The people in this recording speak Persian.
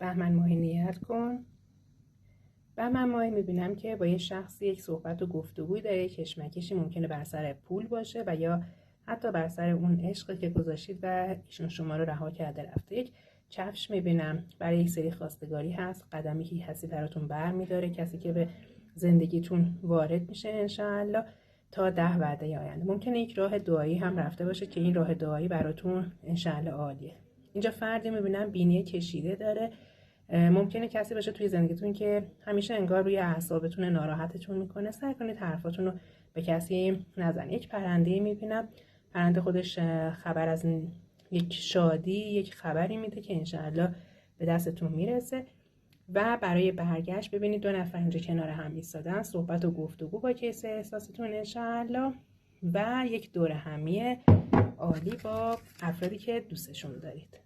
بهمن ماهی نیت کن. بهمن ماهی میبینم که با یه شخصی یک صحبت و گفتگوی داره، کشمکشی ممکنه بر سر پول باشه و یا حتی بر سر اون عشقی که گذاشتید و ایشون شما رو رها کرده رفته. یک کفش میبینم برای یک سری خواستگاری هست، قدمی که کسی براتون بر میداره، کسی که به زندگیتون وارد میشه انشاءالله تا 10 وعده آینده. ممکنه یک راه دعایی هم رفته باشه که این راه دعایی براتون انشاءالله عالیه. اینجا فردی میبینم بینی کشیده داره، ممکنه کسی باشه توی زندگیتون که همیشه انگار روی اعصابتون ناراحتتون میکنه. سعی کنید حرفاتون رو به کسی نزنید. یک پرنده میبینم، پرنده خودش خبر از یک شادی، یک خبری میده که انشاءالله به دستتون میرسه. و برای برگشت ببینید 2 نفر اینجا کنار هم ایستادن، صحبت و گفتگو با کیس احساستون انشاءالله و یک دور همی عالی با افرادی که دوستشون دارید.